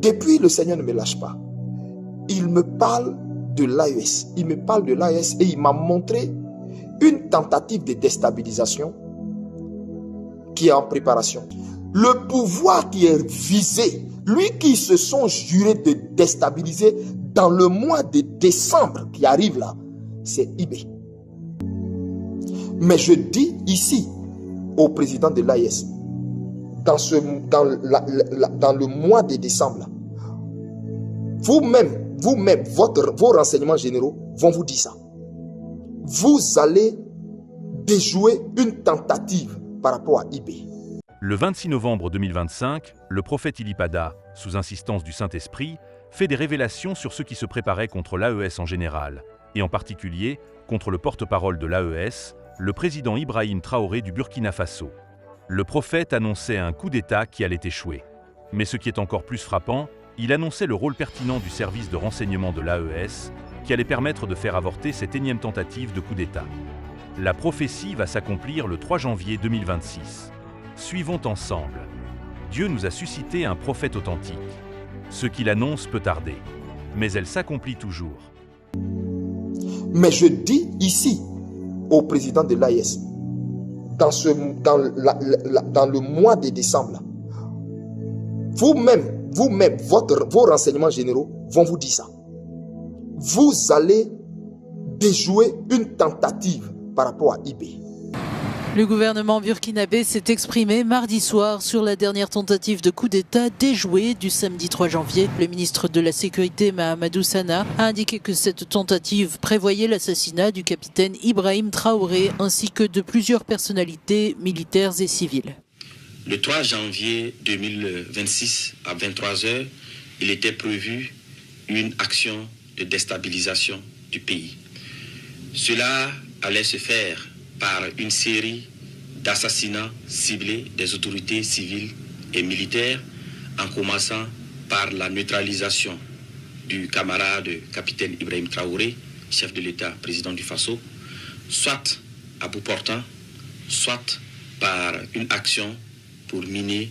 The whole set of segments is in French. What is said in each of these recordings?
Depuis, le Seigneur ne me lâche pas. Il me parle de l'AES. Il me parle de l'AES et il m'a montré une tentative de déstabilisation qui est en préparation. Le pouvoir qui est visé, lui qui se sont jurés de déstabiliser dans le mois de décembre qui arrive là, c'est IB. Mais je dis ici au président de l'AES, dans le mois de décembre, là, vous-même, vos renseignements généraux vont vous dire ça. Vous allez déjouer une tentative par rapport à IB. Le 26 novembre 2025, le prophète Ilipada, sous insistance du Saint-Esprit, fait des révélations sur ce qui se préparait contre l'AES en général, et en particulier contre le porte-parole de l'AES, le président Ibrahim Traoré du Burkina Faso. Le prophète annonçait un coup d'État qui allait échouer. Mais ce qui est encore plus frappant, il annonçait le rôle pertinent du service de renseignement de l'AES, qui allait permettre de faire avorter cette énième tentative de coup d'État. La prophétie va s'accomplir le 3 janvier 2026. Suivons ensemble. Dieu nous a suscité un prophète authentique. Ce qu'il annonce peut tarder, mais elle s'accomplit toujours. Mais je dis ici au président de l'AES, dans le mois de décembre, vous-même, vos renseignements généraux vont vous dire ça. Vous allez déjouer une tentative par rapport à IB. Le gouvernement burkinabé s'est exprimé mardi soir sur la dernière tentative de coup d'État déjouée du samedi 3 janvier. Le ministre de la Sécurité, Mahamadou Sana, a indiqué que cette tentative prévoyait l'assassinat du capitaine Ibrahim Traoré ainsi que de plusieurs personnalités militaires et civiles. Le 3 janvier 2026 à 23h, il était prévu une action de déstabilisation du pays. Cela allait se faire par une série d'assassinats ciblés des autorités civiles et militaires, en commençant par la neutralisation du camarade capitaine Ibrahim Traoré, chef de l'État, président du Faso, soit à bout portant, soit par une action pour miner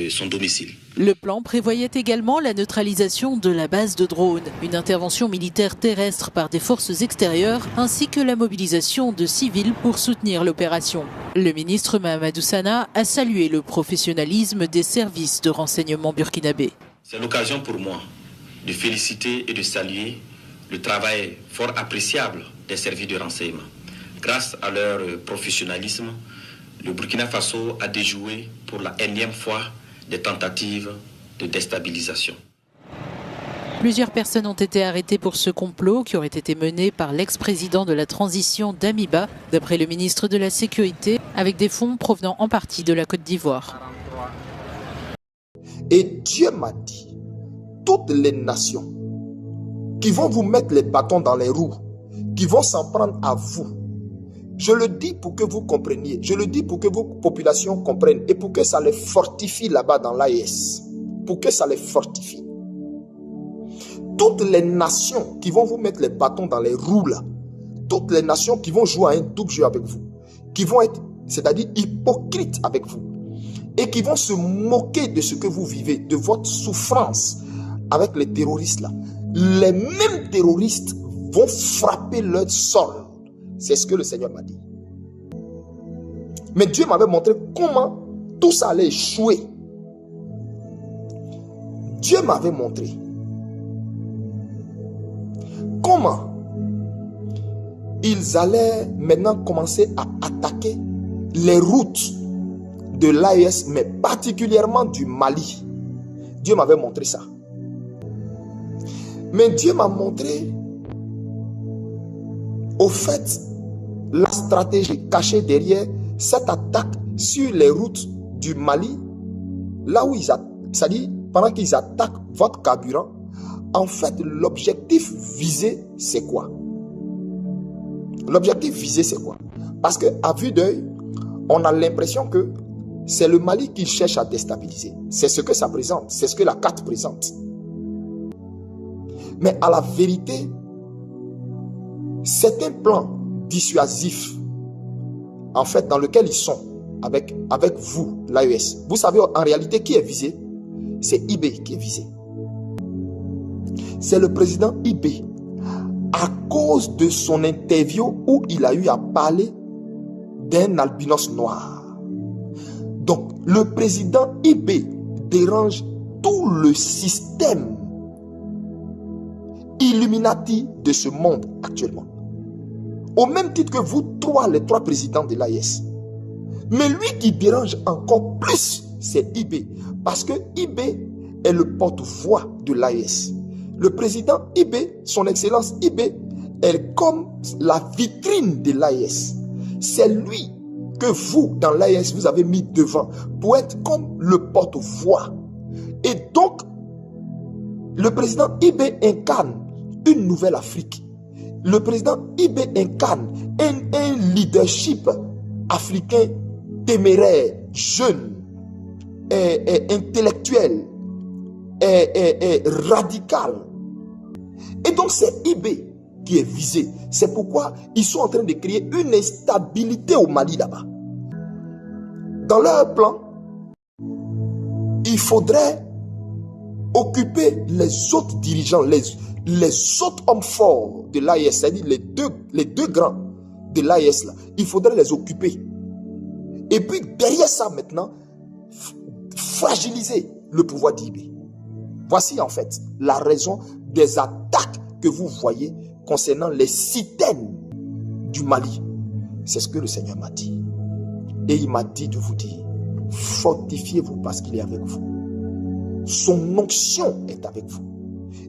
son domicile. Le plan prévoyait également la neutralisation de la base de drones, une intervention militaire terrestre par des forces extérieures, ainsi que la mobilisation de civils pour soutenir l'opération. Le ministre Mahamadou Sana a salué le professionnalisme des services de renseignement burkinabé. C'est l'occasion pour moi de féliciter et de saluer le travail fort appréciable des services de renseignement. Grâce à leur professionnalisme, le Burkina Faso a déjoué pour la énième fois des tentatives de déstabilisation. Plusieurs personnes ont été arrêtées pour ce complot qui aurait été mené par l'ex-président de la transition Damiba, d'après le ministre de la Sécurité, avec des fonds provenant en partie de la Côte d'Ivoire. Et Dieu m'a dit, toutes les nations qui vont vous mettre les bâtons dans les roues, qui vont s'en prendre à vous, je le dis pour que vous compreniez, je le dis pour que vos populations comprennent et pour que ça les fortifie là-bas dans l'AES, pour que ça les fortifie. Toutes les nations qui vont vous mettre les bâtons dans les roues là, toutes les nations qui vont jouer à un double jeu avec vous, qui vont être, c'est-à-dire hypocrites avec vous, et qui vont se moquer de ce que vous vivez, de votre souffrance avec les terroristes là. Les mêmes terroristes vont frapper leur sol. C'est ce que le Seigneur m'a dit. Mais Dieu m'avait montré comment tout ça allait échouer. Dieu m'avait montré comment ils allaient maintenant commencer à attaquer les routes de l'AES, mais particulièrement du Mali. Dieu m'avait montré ça. Mais Dieu m'a montré au fait la stratégie cachée derrière cette attaque sur les routes du Mali, là où c'est-à-dire pendant qu'ils attaquent votre carburant, en fait l'objectif visé c'est quoi? L'objectif visé c'est quoi? Parce qu'à vue d'œil, on a l'impression que c'est le Mali qui cherche à déstabiliser. C'est ce que ça présente, c'est ce que la carte présente. Mais à la vérité, c'est un plan dissuasif, en fait, dans lequel ils sont avec vous, l'AES. Vous savez en réalité qui est visé? c'est IB qui est visé. C'est le président IB, à cause de son interview où il a eu à parler d'un albinos noir. Donc, le président IB dérange tout le système Illuminati de ce monde actuellement. Au même titre que vous trois, les trois présidents de l'AES. Mais lui qui dérange encore plus, c'est IB. Parce que IB est le porte-voix de l'AES. Le président IB, son excellence IB, est comme la vitrine de l'AES. C'est lui que vous, dans l'AES, vous avez mis devant pour être comme le porte-voix. Et donc, le président IB incarne une nouvelle Afrique. Le président IB incarne un leadership africain téméraire, jeune, intellectuel, radical. Et donc c'est IB qui est visé. C'est pourquoi ils sont en train de créer une instabilité au Mali là-bas. Dans leur plan, il faudrait occuper les autres dirigeants, les autres hommes forts de l'AES, c'est-à-dire les deux grands de l'AES là, il faudrait les occuper. Et puis derrière ça maintenant, fragiliser le pouvoir d'IB. Voici en fait la raison des attaques que vous voyez concernant les citernes du Mali. C'est ce que le Seigneur m'a dit. Et il m'a dit de vous dire, fortifiez-vous parce qu'il est avec vous. Son onction est avec vous.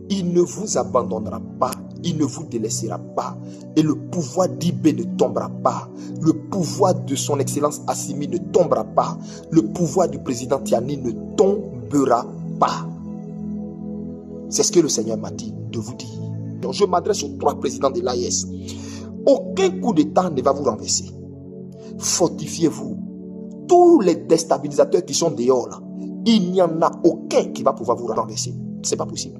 Il ne vous abandonnera pas, il ne vous délaissera pas. Et le pouvoir d'IB ne tombera pas. Le pouvoir de son excellence Assimi ne tombera pas. Le pouvoir du président Tiani ne tombera pas. C'est ce que le Seigneur m'a dit de vous dire. Donc je m'adresse aux trois présidents de l'AES. Aucun coup d'État ne va vous renverser. Fortifiez-vous. Tous les déstabilisateurs qui sont dehors là, il n'y en a aucun qui va pouvoir vous renverser. C'est pas possible.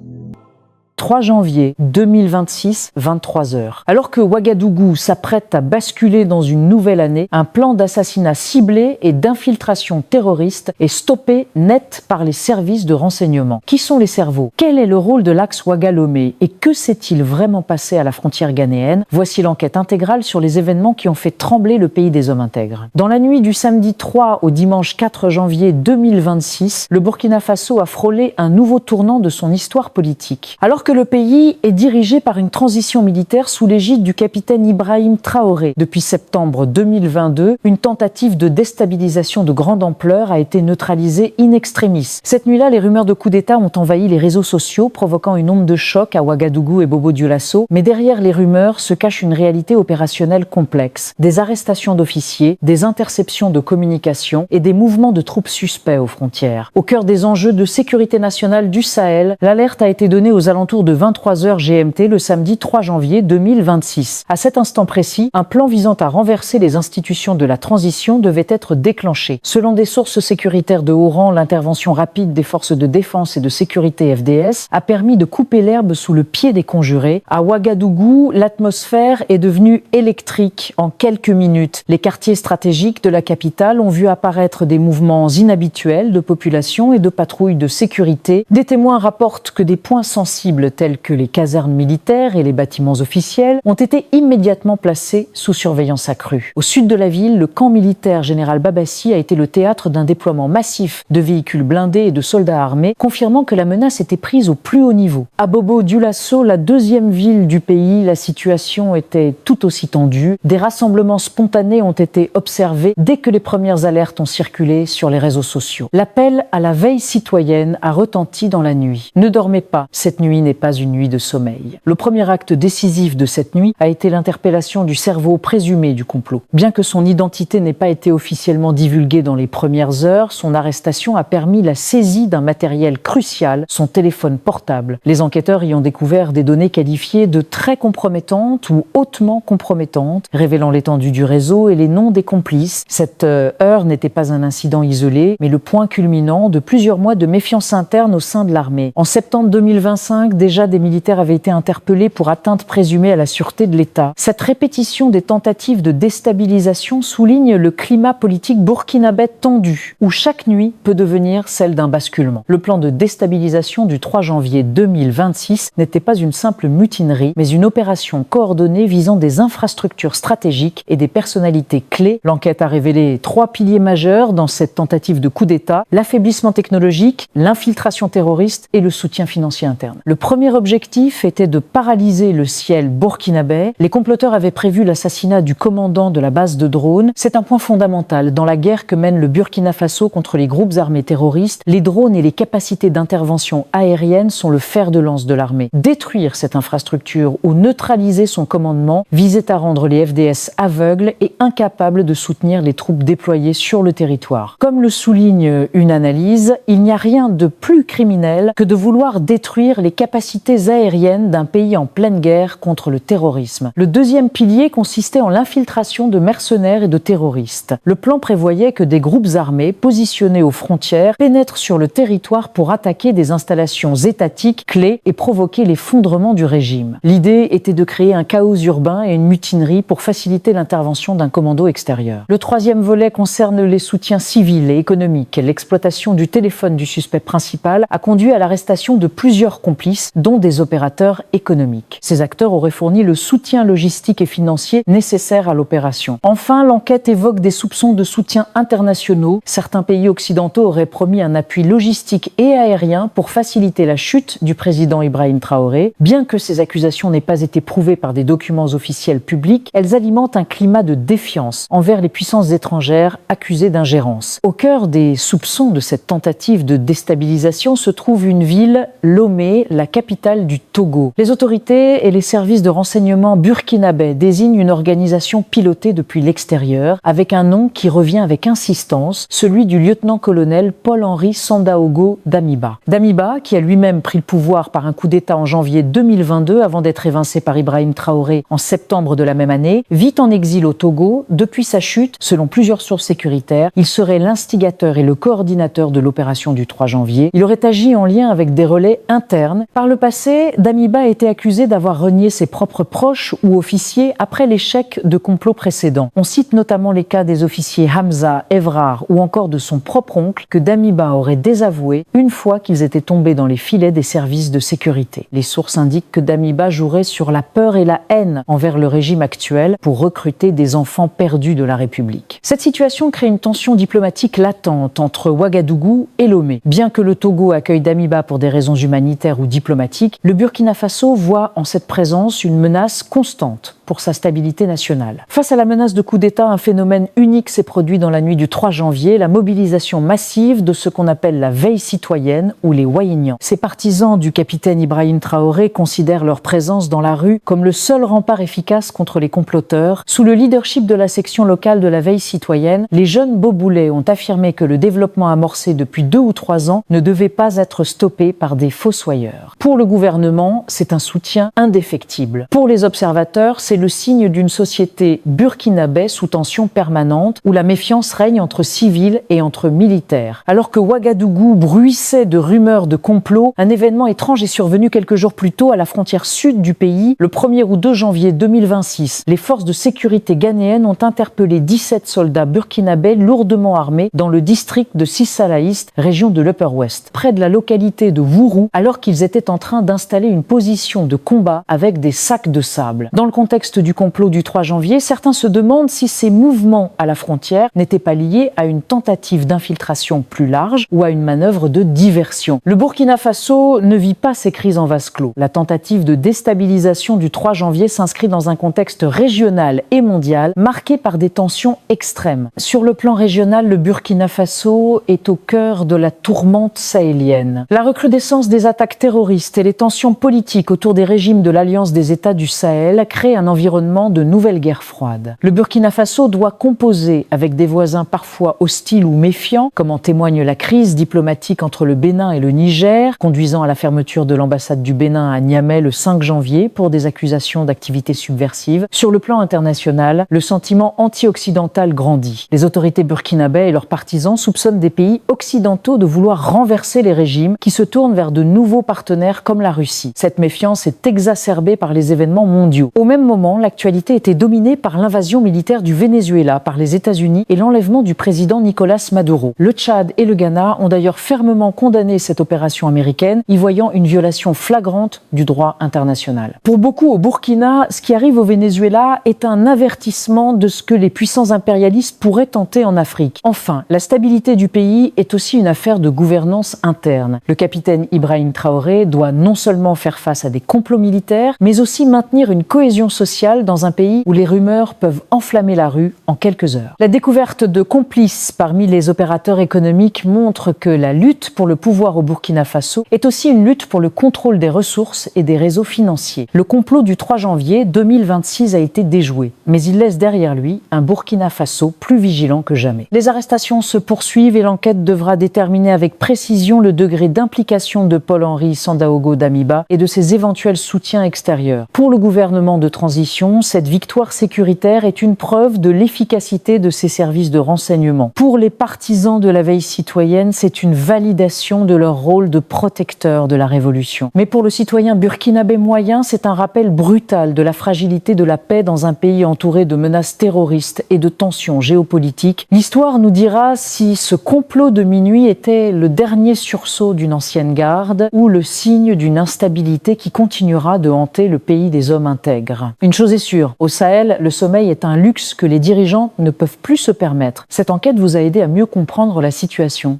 3 janvier 2026, 23h. Alors que Ouagadougou s'apprête à basculer dans une nouvelle année, un plan d'assassinat ciblé et d'infiltration terroriste est stoppé net par les services de renseignement. Qui sont les cerveaux? Quel est le rôle de l'axe Ouaga-Lomé? Et que s'est-il vraiment passé à la frontière ghanéenne? Voici l'enquête intégrale sur les événements qui ont fait trembler le pays des hommes intègres. Dans la nuit du samedi 3 au dimanche 4 janvier 2026, le Burkina Faso a frôlé un nouveau tournant de son histoire politique. Alors que le pays est dirigé par une transition militaire sous l'égide du capitaine Ibrahim Traoré. Depuis septembre 2022, une tentative de déstabilisation de grande ampleur a été neutralisée in extremis. Cette nuit-là, les rumeurs de coup d'État ont envahi les réseaux sociaux, provoquant une onde de choc à Ouagadougou et Bobo-Dioulasso. Mais derrière les rumeurs se cache une réalité opérationnelle complexe. Des arrestations d'officiers, des interceptions de communication et des mouvements de troupes suspects aux frontières. Au cœur des enjeux de sécurité nationale du Sahel, l'alerte a été donnée aux alentours de 23h GMT le samedi 3 janvier 2026. À cet instant précis, un plan visant à renverser les institutions de la transition devait être déclenché. Selon des sources sécuritaires de haut rang, l'intervention rapide des forces de défense et de sécurité FDS a permis de couper l'herbe sous le pied des conjurés. À Ouagadougou, l'atmosphère est devenue électrique en quelques minutes. Les quartiers stratégiques de la capitale ont vu apparaître des mouvements inhabituels de population et de patrouilles de sécurité. Des témoins rapportent que des points sensibles tels que les casernes militaires et les bâtiments officiels ont été immédiatement placés sous surveillance accrue. Au sud de la ville, le camp militaire général Babassi a été le théâtre d'un déploiement massif de véhicules blindés et de soldats armés, confirmant que la menace était prise au plus haut niveau. À Bobo-Dioulasso, la deuxième ville du pays, la situation était tout aussi tendue. Des rassemblements spontanés ont été observés dès que les premières alertes ont circulé sur les réseaux sociaux. L'appel à la veille citoyenne a retenti dans la nuit. Ne dormez pas, cette nuit n'est pas une nuit de sommeil. Le premier acte décisif de cette nuit a été l'interpellation du cerveau présumé du complot. Bien que son identité n'ait pas été officiellement divulguée dans les premières heures, son arrestation a permis la saisie d'un matériel crucial, son téléphone portable. Les enquêteurs y ont découvert des données qualifiées de très compromettantes ou hautement compromettantes, révélant l'étendue du réseau et les noms des complices. Cette heure n'était pas un incident isolé, mais le point culminant de plusieurs mois de méfiance interne au sein de l'armée. En septembre 2025, des déjà, des militaires avaient été interpellés pour atteinte présumée à la sûreté de l'État. Cette répétition des tentatives de déstabilisation souligne le climat politique burkinabé tendu, où chaque nuit peut devenir celle d'un basculement. Le plan de déstabilisation du 3 janvier 2026 n'était pas une simple mutinerie, mais une opération coordonnée visant des infrastructures stratégiques et des personnalités clés. L'enquête a révélé 3 piliers majeurs dans cette tentative de coup d'État: l'affaiblissement technologique, l'infiltration terroriste et le soutien financier interne. Le premier objectif était de paralyser le ciel burkinabé. Les comploteurs avaient prévu l'assassinat du commandant de la base de drones. C'est un point fondamental dans la guerre que mène le Burkina Faso contre les groupes armés terroristes. Les drones et les capacités d'intervention aérienne sont le fer de lance de l'armée. Détruire cette infrastructure ou neutraliser son commandement visait à rendre les FDS aveugles et incapables de soutenir les troupes déployées sur le territoire. Comme le souligne une analyse, il n'y a rien de plus criminel que de vouloir détruire les capacités aériennes d'un pays en pleine guerre contre le terrorisme. Le deuxième pilier consistait en l'infiltration de mercenaires et de terroristes. Le plan prévoyait que des groupes armés positionnés aux frontières pénètrent sur le territoire pour attaquer des installations étatiques clés et provoquer l'effondrement du régime. L'idée était de créer un chaos urbain et une mutinerie pour faciliter l'intervention d'un commando extérieur. Le troisième volet concerne les soutiens civils et économiques. L'exploitation du téléphone du suspect principal a conduit à l'arrestation de plusieurs complices, dont des opérateurs économiques. Ces acteurs auraient fourni le soutien logistique et financier nécessaire à l'opération. Enfin, l'enquête évoque des soupçons de soutien internationaux. Certains pays occidentaux auraient promis un appui logistique et aérien pour faciliter la chute du président Ibrahim Traoré. Bien que ces accusations n'aient pas été prouvées par des documents officiels publics, elles alimentent un climat de défiance envers les puissances étrangères accusées d'ingérence. Au cœur des soupçons de cette tentative de déstabilisation se trouve une ville, Lomé, la capitale du Togo. Les autorités et les services de renseignement burkinabais désignent une organisation pilotée depuis l'extérieur avec un nom qui revient avec insistance, celui du lieutenant-colonel Paul-Henri Sandaogo Damiba. Damiba, qui a lui-même pris le pouvoir par un coup d'État en janvier 2022 avant d'être évincé par Ibrahim Traoré en septembre de la même année, vit en exil au Togo. Depuis sa chute, selon plusieurs sources sécuritaires, il serait l'instigateur et le coordinateur de l'opération du 3 janvier. Il aurait agi en lien avec des relais internes. Par le passé, Damiba a été accusé d'avoir renié ses propres proches ou officiers après l'échec de complots précédents. On cite notamment les cas des officiers Hamza, Evrar ou encore de son propre oncle que Damiba aurait désavoué une fois qu'ils étaient tombés dans les filets des services de sécurité. Les sources indiquent que Damiba jouerait sur la peur et la haine envers le régime actuel pour recruter des enfants perdus de la République. Cette situation crée une tension diplomatique latente entre Ouagadougou et Lomé. Bien que le Togo accueille Damiba pour des raisons humanitaires ou diplomatiques, le Burkina Faso voit en cette présence une menace constante pour sa stabilité nationale. Face à la menace de coup d'État, un phénomène unique s'est produit dans la nuit du 3 janvier, la mobilisation massive de ce qu'on appelle la veille citoyenne ou les Wayignans. Ces partisans du capitaine Ibrahim Traoré considèrent leur présence dans la rue comme le seul rempart efficace contre les comploteurs. Sous le leadership de la section locale de la veille citoyenne, les jeunes Boboulais ont affirmé que le développement amorcé depuis 2 ou 3 ans ne devait pas être stoppé par des fossoyeurs. Pour le gouvernement, c'est un soutien indéfectible. Pour les observateurs, c'est le signe d'une société burkinabé sous tension permanente où la méfiance règne entre civils et entre militaires. Alors que Ouagadougou bruissait de rumeurs de complot, un événement étrange est survenu quelques jours plus tôt à la frontière sud du pays. Le 1er ou 2 janvier 2026, les forces de sécurité ghanéennes ont interpellé 17 soldats burkinabés lourdement armés dans le district de Sissalaïst, région de l'Upper West, près de la localité de Wourou, alors qu'ils étaient en train d'installer une position de combat avec des sacs de sable. Dans le contexte du complot du 3 janvier, certains se demandent si ces mouvements à la frontière n'étaient pas liés à une tentative d'infiltration plus large ou à une manœuvre de diversion. Le Burkina Faso ne vit pas ces crises en vase clos. La tentative de déstabilisation du 3 janvier s'inscrit dans un contexte régional et mondial marqué par des tensions extrêmes. Sur le plan régional, le Burkina Faso est au cœur de la tourmente sahélienne. La recrudescence des attaques terroristes et les tensions politiques autour des régimes de l'Alliance des États du Sahel créent un environnement de nouvelles guerres froides. Le Burkina Faso doit composer avec des voisins parfois hostiles ou méfiants, comme en témoigne la crise diplomatique entre le Bénin et le Niger, conduisant à la fermeture de l'ambassade du Bénin à Niamey le 5 janvier pour des accusations d'activités subversives. Sur le plan international, le sentiment anti-occidental grandit. Les autorités burkinabais et leurs partisans soupçonnent des pays occidentaux de vouloir renverser les régimes qui se tournent vers de nouveaux partenaires comme la Russie. Cette méfiance est exacerbée par les événements mondiaux. Au même moment, l'actualité était dominée par l'invasion militaire du Venezuela par les États-Unis et l'enlèvement du président Nicolás Maduro. Le Tchad et le Ghana ont d'ailleurs fermement condamné cette opération américaine, y voyant une violation flagrante du droit international. Pour beaucoup au Burkina, ce qui arrive au Venezuela est un avertissement de ce que les puissants impérialistes pourraient tenter en Afrique. Enfin, la stabilité du pays est aussi une affaire de gouvernance interne. Le capitaine Ibrahim Traoré doit non seulement faire face à des complots militaires, mais aussi maintenir une cohésion sociale dans un pays où les rumeurs peuvent enflammer la rue en quelques heures. La découverte de complices parmi les opérateurs économiques montre que la lutte pour le pouvoir au Burkina Faso est aussi une lutte pour le contrôle des ressources et des réseaux financiers. Le complot du 3 janvier 2026 a été déjoué, mais il laisse derrière lui un Burkina Faso plus vigilant que jamais. Les arrestations se poursuivent et l'enquête devra déterminer avec précision le degré d'implication de Paul-Henri Sandaogo Damiba et de ses éventuels soutiens extérieurs. Pour le gouvernement de transition, cette victoire sécuritaire est une preuve de l'efficacité de ses services de renseignement. Pour les partisans de la veille citoyenne, c'est une validation de leur rôle de protecteur de la révolution. Mais pour le citoyen burkinabé moyen, c'est un rappel brutal de la fragilité de la paix dans un pays entouré de menaces terroristes et de tensions géopolitiques. L'histoire nous dira si ce complot de minuit était le dernier sursaut d'une ancienne garde ou le signe d'une instabilité qui continuera de hanter le pays des hommes intègres. Une chose est sûre, au Sahel, le sommeil est un luxe que les dirigeants ne peuvent plus se permettre. Cette enquête vous a aidé à mieux comprendre la situation.